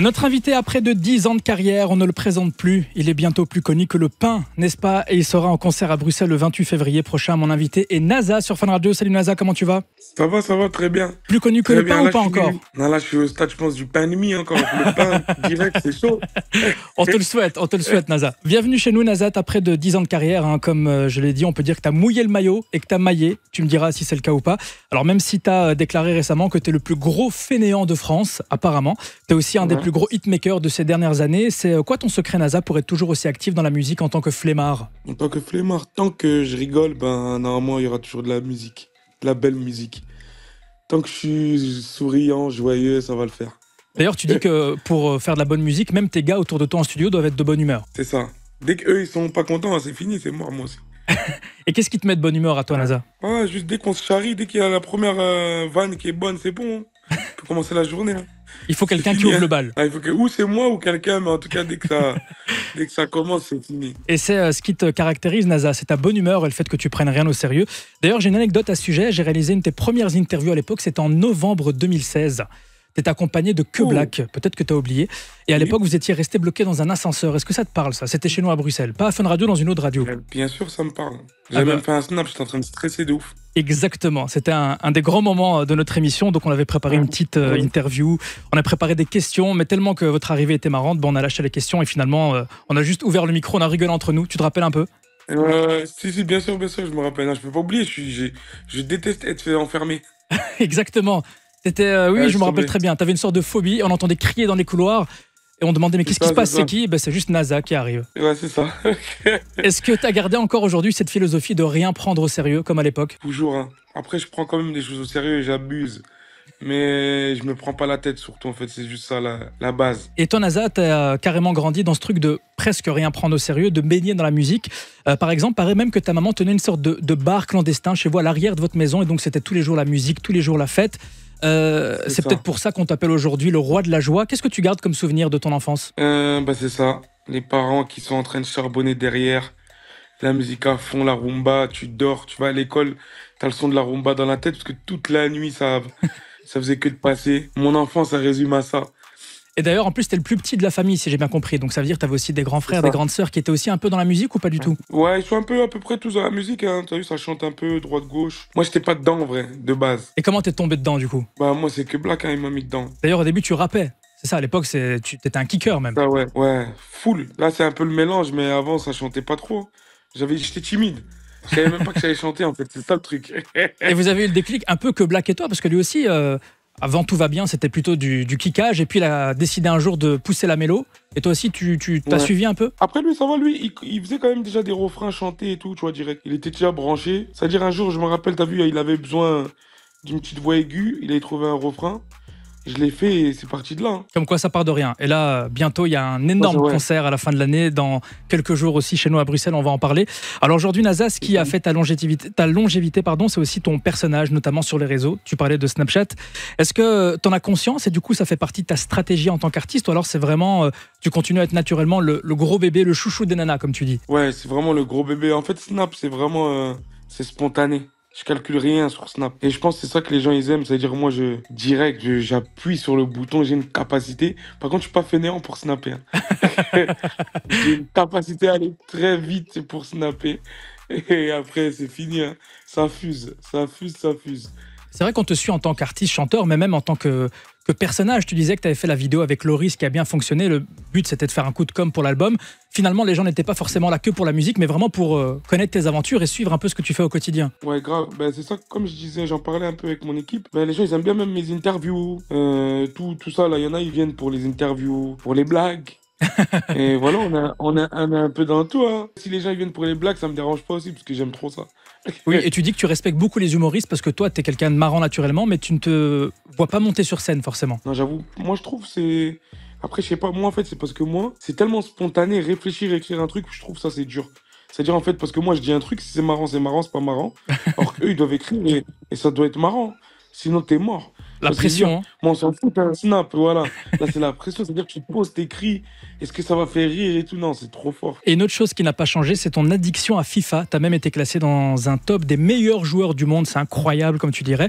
Notre invité a près de 10 ans de carrière, on ne le présente plus. Il est bientôt plus connu que le pain, n'est-ce pas? Et il sera en concert à Bruxelles le 28 février prochain. Mon invité est Naza sur Fun Radio. Salut Naza, comment tu vas? Ça va, très bien. Plus connu que Très le bien. pain Là, ou pas encore? Non, là, je suis au stade, je pense, du pain et demi encore. Le pain direct, c'est chaud. On te le souhaite Naza. Bienvenue chez nous Naza, t'as près de 10 ans de carrière, hein. Comme je l'ai dit, on peut dire que t'as mouillé le maillot et que t'as maillé. Tu me diras si c'est le cas ou pas. Alors même si t'as déclaré récemment que t'es le plus gros fainéant de France, apparemment, t'es aussi un des plus gros hitmakers de ces dernières années. C'est quoi ton secret Naza pour être toujours aussi actif dans la musique en tant que flemmard? En tant que flemmard, tant que je rigole, normalement, il y aura toujours de la musique. De la belle musique. Tant que je suis souriant, joyeux, ça va le faire. D'ailleurs, tu dis que pour faire de la bonne musique, même tes gars autour de toi en studio doivent être de bonne humeur. C'est ça. Dès qu'eux, ils sont pas contents, c'est fini, c'est mort, moi aussi. Et qu'est-ce qui te met de bonne humeur à toi, Naza? Juste dès qu'on se charrie, dès qu'il y a la première vanne qui est bonne, c'est bon. On peut commencer la journée. Il faut quelqu'un qui ouvre le bal. Il faut que ou c'est moi ou quelqu'un, mais en tout cas, dès que ça commence, c'est fini. Et c'est ce qui te caractérise, Naza, c'est ta bonne humeur et le fait que tu prennes rien au sérieux. D'ailleurs, j'ai une anecdote à ce sujet. J'ai réalisé une de tes premières interviews à l'époque, c'était en novembre 2016. Tu étais accompagné de Que Black, peut-être que tu as oublié. Et à l'époque, vous étiez resté bloqué dans un ascenseur. Est-ce que ça te parle, ça? C'était chez nous à Bruxelles, pas à Fun Radio, dans une autre radio. Bien sûr, ça me parle. J'avais même fait un snap, j'étais en train de stresser de ouf. Exactement, c'était un des grands moments de notre émission. Donc on avait préparé une petite interview, on a préparé des questions, mais tellement que votre arrivée était marrante, on a lâché les questions et finalement on a juste ouvert le micro, on a rigolé entre nous. Tu te rappelles un peu? Si, bien sûr, je me rappelle. Non, je peux pas oublier, je déteste être fait enfermer. Exactement. Je me rappelle très bien. Tu avais une sorte de phobie, on entendait crier dans les couloirs et on demandait mais qu'est-ce qui se passe, c'est qui? C'est juste Naza qui arrive. Ouais, c'est ça. Est-ce que tu as gardé encore aujourd'hui cette philosophie de rien prendre au sérieux comme à l'époque? Toujours, hein. Après, je prends quand même des choses au sérieux et j'abuse. Mais je me prends pas la tête surtout, en fait, c'est juste ça la base. Et toi, Naza, t'as carrément grandi dans ce truc de presque rien prendre au sérieux, de baigner dans la musique. Par exemple, paraît même que ta maman tenait une sorte de bar clandestin chez vous à l'arrière de votre maison et donc c'était tous les jours la musique, tous les jours la fête. C'est peut-être pour ça qu'on t'appelle aujourd'hui le roi de la joie. Qu'est-ce que tu gardes comme souvenir de ton enfance? C'est ça, les parents qui sont en train de charbonner derrière, la musique à fond, la rumba, tu dors, tu vas à l'école, t'as le son de la rumba dans la tête parce que toute la nuit ça faisait que de passer. Mon enfance, ça résume à ça. Et d'ailleurs, en plus, t'es le plus petit de la famille, si j'ai bien compris. Donc ça veut dire que t'avais aussi des grands frères, des grandes sœurs qui étaient aussi un peu dans la musique ou pas du tout? Ouais, ils sont à peu près tous dans la musique, hein. T'as vu, ça chante un peu droite-gauche. Moi, j'étais pas dedans, en vrai, de base. Et comment t'es tombé dedans, du coup? Moi, c'est Que Black, hein, il m'a mis dedans. D'ailleurs, au début, tu rappais. C'est ça, à l'époque, t'étais un kicker même. Ça, ouais, full. Là, c'est un peu le mélange, mais avant, ça chantait pas trop. J'étais timide. Je savais même pas que j'allais chanter, en fait, c'est ça le truc. Et vous avez eu le déclic un peu Que Black et toi, parce que lui aussi, avant Tout va bien, c'était plutôt du kickage, et puis il a décidé un jour de pousser la mélo, et toi aussi, tu t'as suivi un peu? Après lui, ça va, lui, il faisait quand même déjà des refrains chantés et tout, tu vois, direct. Il était déjà branché. C'est-à-dire, un jour, je me rappelle, t'as vu, il avait besoin d'une petite voix aiguë, il avait trouvé un refrain. Je l'ai fait et c'est parti de là. Hein. Comme quoi ça part de rien. Et là, bientôt, il y a un énorme concert à la fin de l'année. Dans quelques jours aussi, chez nous à Bruxelles, on va en parler. Alors aujourd'hui, Naza, ce qui a fait ta longévité, c'est aussi ton personnage, notamment sur les réseaux. Tu parlais de Snapchat. Est-ce que tu en as conscience et du coup, ça fait partie de ta stratégie en tant qu'artiste? Ou alors c'est vraiment, tu continues à être naturellement le gros bébé, le chouchou des nanas, comme tu dis? Ouais, c'est vraiment le gros bébé. En fait, Snap, c'est vraiment... c'est spontané. Je calcule rien sur Snap. Et je pense que c'est ça que les gens ils aiment. C'est-à-dire moi j'appuie sur le bouton, j'ai une capacité. Par contre, je suis pas fainéant pour snapper. Hein. J'ai une capacité à aller très vite pour snapper. Et après, c'est fini. Hein. Ça fuse. C'est vrai qu'on te suit en tant qu'artiste, chanteur, mais même en tant que personnage. Tu disais que tu avais fait la vidéo avec Loris qui a bien fonctionné. Le but, c'était de faire un coup de com' pour l'album. Finalement, les gens n'étaient pas forcément là que pour la musique, mais vraiment pour connaître tes aventures et suivre un peu ce que tu fais au quotidien. Ouais, grave. C'est ça, comme je disais, j'en parlais un peu avec mon équipe. Les gens, ils aiment bien même mes interviews. Tout ça, là, il y en a, ils viennent pour les interviews, pour les blagues. Et voilà, on est un peu dans tout. Hein. Si les gens ils viennent pour les blagues, ça me dérange pas aussi, parce que j'aime trop ça. Oui, et tu dis que tu respectes beaucoup les humoristes parce que toi, t'es quelqu'un de marrant naturellement, mais tu ne te vois pas monter sur scène forcément. Non, j'avoue, moi je trouve c'est... Après, je sais pas, moi en fait, c'est parce que moi, c'est tellement spontané, réfléchir, écrire un truc, je trouve ça c'est dur. C'est-à-dire en fait, parce que moi je dis un truc, si c'est marrant, c'est pas marrant. Alors qu'eux, ils doivent écrire et ça doit être marrant. Sinon, t'es mort. La pression. Hein. Moi, on s'en fout, t'as un snap, voilà. Là, c'est la pression, c'est-à-dire que tu te poses, t'écris, est-ce que ça va faire rire et tout? Non, c'est trop fort. Et une autre chose qui n'a pas changé, c'est ton addiction à FIFA. T'as même été classé dans un top des meilleurs joueurs du monde, c'est incroyable, comme tu dirais.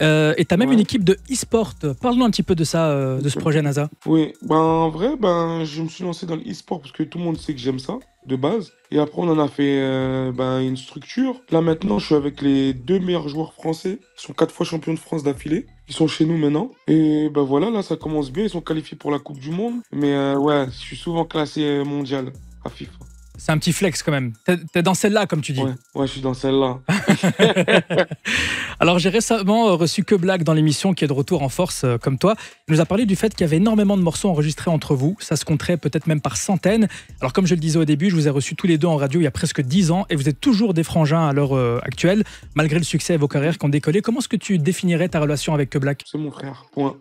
Et tu as même une Ouais. équipe de e-sport. Parle-nous un petit peu de ça, de ce projet NASA. Oui, ben en vrai, ben je me suis lancé dans le e-sport parce que tout le monde sait que j'aime ça de base. Et après, on en a fait ben, une structure. Là maintenant, je suis avec les deux meilleurs joueurs français. Ils sont 4 fois champions de France d'affilée. Ils sont chez nous maintenant. Et ben voilà, là ça commence bien. Ils sont qualifiés pour la Coupe du Monde. Mais ouais, je suis souvent classé mondial à FIFA. C'est un petit flex quand même. T'es dans celle-là, comme tu dis. Ouais, je suis dans celle-là. Alors, j'ai récemment reçu Que Black dans l'émission, qui est de retour en force, comme toi. Il nous a parlé du fait qu'il y avait énormément de morceaux enregistrés entre vous. Ça se compterait peut-être même par centaines. Alors, comme je le disais au début, je vous ai reçus tous les deux en radio il y a presque 10 ans et vous êtes toujours des frangins à l'heure actuelle, malgré le succès et vos carrières qui ont décollé. Comment est-ce que tu définirais ta relation avec Que Black? C'est mon frère, point.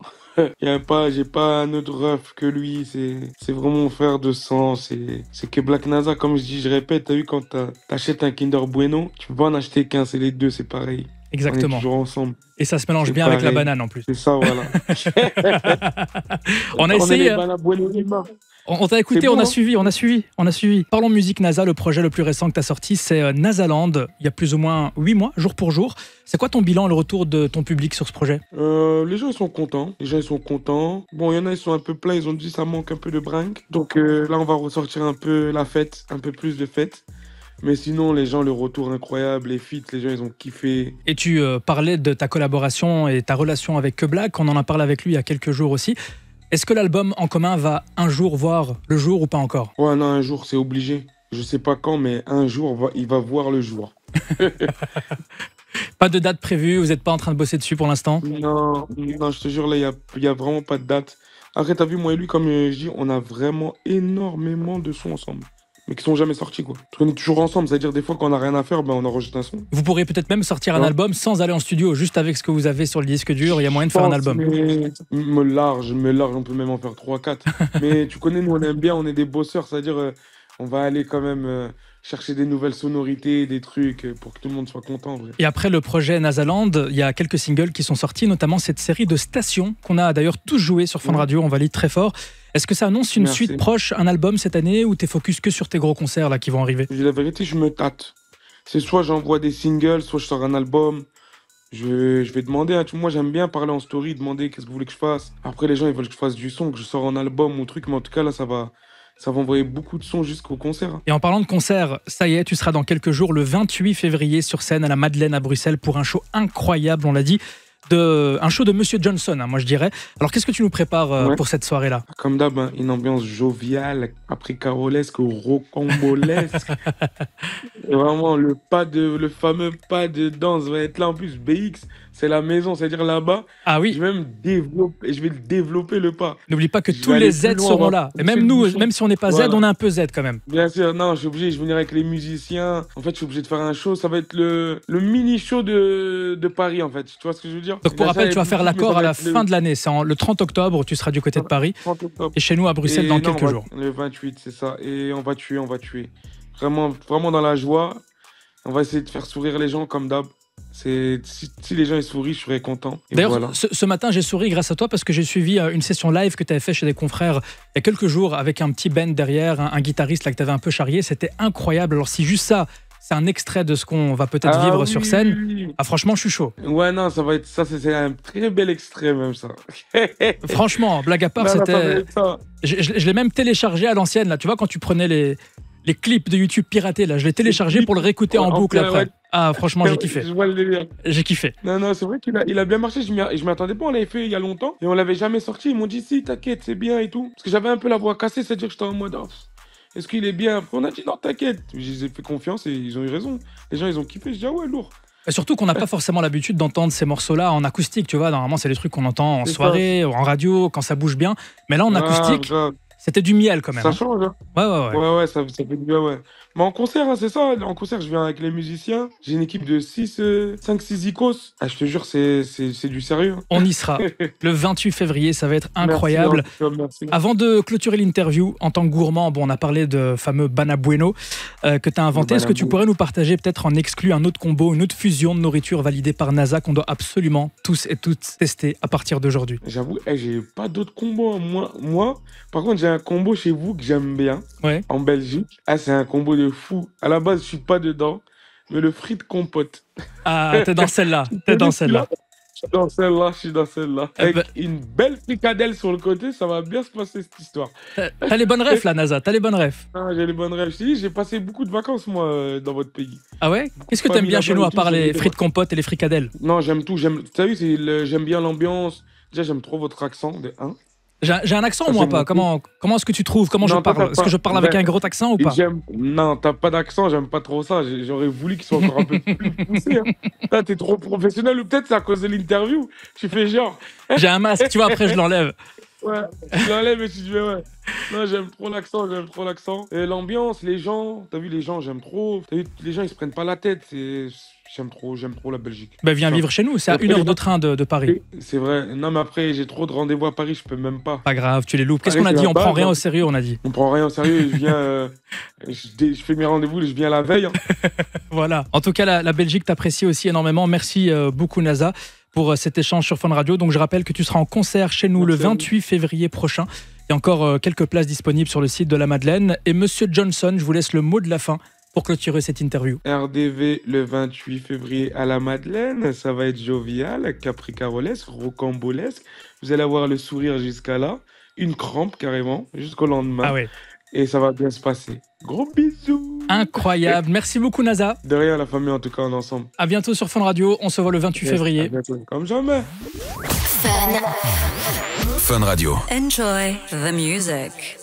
J'ai pas un autre ref que lui, c'est vraiment mon frère de sang, c'est que Black NASA, comme je dis, je répète, t'as vu quand t'achètes un Kinder Bueno, tu peux pas en acheter qu'un, c'est les deux, c'est pareil. On est Exactement. toujours ensemble. Et ça se mélange C'est bien avec la pareil. banane en plus. C'est ça, voilà. On a On est essayé. les Bana Bueno Lima. On t'a écouté, C'est on bon, a hein. suivi, on a suivi, on a suivi. Parlons musique NASA, le projet le plus récent que tu as sorti, c'est Nasaland, il y a plus ou moins 8 mois, jour pour jour. C'est quoi ton bilan et le retour de ton public sur ce projet? Les gens ils sont contents. Les gens ils sont contents. Bon, il y en a ils sont un peu pleins. Ils ont dit ça manque un peu de brinque. Donc là on va ressortir un peu la fête, un peu plus de fête. Mais sinon les gens le retour incroyable, les feats, les gens ils ont kiffé. Et tu parlais de ta collaboration et ta relation avec Que Black, on en a parlé avec lui il y a quelques jours aussi. Est-ce que l'album en commun va un jour voir le jour ou pas encore? Ouais, non, un jour c'est obligé. Je sais pas quand, mais un jour il va voir le jour. Pas de date prévue, vous n'êtes pas en train de bosser dessus pour l'instant? Non, non, je te jure là il y a vraiment pas de date. Après t'as vu moi et lui comme je dis, on a vraiment énormément de sons ensemble. Mais qui sont jamais sortis quoi. Parce qu'on est toujours ensemble, c'est-à-dire des fois quand on a rien à faire, ben on enregistre un son. Vous pourriez peut-être même sortir un Ouais. album sans aller en studio, juste avec ce que vous avez sur le disque dur, il y a moyen de faire un album. Mais me large, on peut même en faire 3 4. Mais tu connais, nous on aime bien, on est des bosseurs, c'est-à-dire on va aller quand même chercher des nouvelles sonorités, des trucs pour que tout le monde soit content. En vrai. Et après le projet Nasaland, il y a quelques singles qui sont sortis, notamment cette série de stations qu'on a d'ailleurs tous joué sur Fun Radio, on valide très fort. Est-ce que ça annonce une Merci. suite proche, un album cette année, ou t'es focus que sur tes gros concerts là qui vont arriver? Je dis la vérité, je me tâte. C'est soit j'envoie des singles, soit je sors un album. Je vais demander, hein, moi j'aime bien parler en story, demander qu'est-ce que vous voulez que je fasse. Après les gens ils veulent que je fasse du son, que je sors un album ou truc, mais en tout cas là ça va envoyer beaucoup de sons jusqu'au concert. Hein. Et en parlant de concert, ça y est, tu seras dans quelques jours, le 28 février, sur scène à la Madeleine à Bruxelles pour un show incroyable, on l'a dit, un show de Monsieur Johnson, hein, moi je dirais. Alors qu'est-ce que tu nous prépares Ouais. pour cette soirée-là? Comme d'hab, hein, une ambiance joviale, africarolesque, rocambolesque. Et vraiment, le fameux pas de danse va être là. En plus, BX, c'est la maison, c'est-à-dire là-bas. Ah Je oui, vais même je vais le développer le pas. n'oublie pas que Je tous vais les aller Z plus loin, seront on va là. Et pousser même le nous, bouchon. même si on n'est pas Z, Voilà. on est un peu Z quand même. Bien sûr, non, je suis obligé, je vais venir avec les musiciens. En fait, je suis obligé de faire un show. Ça va être le mini-show de Paris, en fait. Tu vois ce que je veux dire? Donc pour Là, ça rappel, tu vas va faire être l'accord mais ça à va la être le fin de l'année. C'est le 30 octobre, tu seras du côté de Paris. 30 octobre. Et chez nous à Bruxelles dans Non, quelques jours. Le 28, c'est ça. Et on va tuer, on va tuer. Vraiment, vraiment dans la joie. On va essayer de faire sourire les gens comme d'hab. Si les gens ils sourient, je serais content. Et D'ailleurs, voilà. ce matin, j'ai souri grâce à toi parce que j'ai suivi une session live que tu avais fait chez des confrères il y a quelques jours avec un petit band derrière, un guitariste là que tu avais un peu charrié. C'était incroyable. Alors si juste ça, c'est un extrait de ce qu'on va peut-être vivre sur scène. Oui. Ah, franchement, je suis chaud. Ouais, non, ça va être ça, c'est un très bel extrait même ça. Franchement, blague à part, Non, non, ça va c'était. être ça. Je l'ai même téléchargé à l'ancienne là. Tu vois, quand tu prenais les clips de YouTube piratés là, je l'ai téléchargé pour le réécouter en boucle Ouais, après. ouais. Ah, franchement, j'ai kiffé. Je vois le délire. J'ai kiffé. Non, non, c'est vrai qu'il a bien marché. Je m'y attendais pas. On l'avait fait il y a longtemps et on l'avait jamais sorti. Ils m'ont dit si, t'inquiète, c'est bien et tout. Parce que j'avais un peu la voix cassée, c'est-à-dire que j'étais en mode. Oh, est-ce qu'il est bien? Après, on a dit non, t'inquiète. Je les ai fait confiance et ils ont eu raison. Les gens, ils ont kiffé. Je dis ah ouais, lourd. Et surtout qu'on n'a pas forcément l'habitude d'entendre ces morceaux-là en acoustique, tu vois. Normalement, c'est des trucs qu'on entend en C'est soirée, ou en radio, quand ça bouge bien. Mais là, en acoustique, Grave. c'était du miel quand même. Ça Hein. change. Hein. Ouais. Ouais, ça fait du bien, ouais. Mais en concert, hein, c'est ça. En concert, je viens avec les musiciens. J'ai une équipe de 5-6 icos. Ah, je te jure, c'est du sérieux. Hein. On y sera. Le 28 février, ça va être incroyable. Merci. Avant de clôturer l'interview, en tant que gourmand, bon, on a parlé de fameux Bana Bueno que tu as inventé. Est-ce que tu pourrais nous partager peut-être en exclu un autre combo, une autre fusion de nourriture validée par NASA qu'on doit absolument tous et toutes tester à partir d'aujourd'hui? J'avoue, j'ai pas d'autres combos. Hein. Moi, par contre, j'ai un combo chez vous que j'aime bien. Ouais. En Belgique. Ah, c'est un combo de fou. À la base, je suis pas dedans. Mais le frite compote. Ah, t'es dans celle-là. T'es dans celle-là. Je suis dans celle-là. Avec une belle fricadelle sur le côté, ça va bien se passer cette histoire. T'as les bonnes refs là, NASA, t'as les bonnes refs. Ah, j'ai les bonnes rêves. Je te dis, j'ai passé beaucoup de vacances, moi, dans votre pays. Ah ouais? Qu'est-ce que t'aimes bien chez nous à part les frites compotes et les fricadelles? Non, j'aime tout. T'as vu, j'aime bien l'ambiance. Déjà, j'aime trop votre accent, de 1. J'ai un accent ou moi pas? Comment est-ce que tu trouves? Comment je parle? Est-ce que je parle avec un gros accent ou pas? Non, t'as pas d'accent, j'aime pas trop ça. J'aurais voulu qu'il soit encore un peu plus poussé. Hein. Là, t'es trop professionnel ou peut-être c'est à cause de l'interview. Tu fais genre. J'ai un masque, tu vois, après je l'enlève. Ouais, tu l'enlèves et tu dis ouais. Non, j'aime trop l'accent. Et l'ambiance, les gens, t'as vu les gens, j'aime trop. T'as vu, les gens ils se prennent pas la tête. J'aime trop la Belgique. Bah viens vivre chez nous, c'est à 1 heure de train de Paris. C'est vrai. Non mais après j'ai trop de rendez-vous à Paris, je peux même pas. Pas grave, tu les loupes. Qu'est-ce qu'on a dit? On prend rien au sérieux, on a dit. On prend rien au sérieux, je viens, je fais mes rendez-vous, je viens la veille. Hein. Voilà. En tout cas, la Belgique t'apprécie aussi énormément. Merci beaucoup NASA pour cet échange sur Fun Radio. Donc je rappelle que tu seras en concert chez nous le 28 février prochain. Il y a encore quelques places disponibles sur le site de la Madeleine. Et Monsieur Johnson, je vous laisse le mot de la fin pour clôturer cette interview. RDV le 28 février à la Madeleine, ça va être jovial, capricarolesque, rocambolesque. Vous allez avoir le sourire jusqu'à là, une crampe carrément, jusqu'au lendemain. Ah ouais. Et ça va bien se passer. Gros bisous. Incroyable. Merci beaucoup NASA. De rien, la famille, en tout cas, on est ensemble. À bientôt sur Fun Radio. On se voit le 28 février. À bientôt. Comme jamais. Fun Radio. Enjoy the music.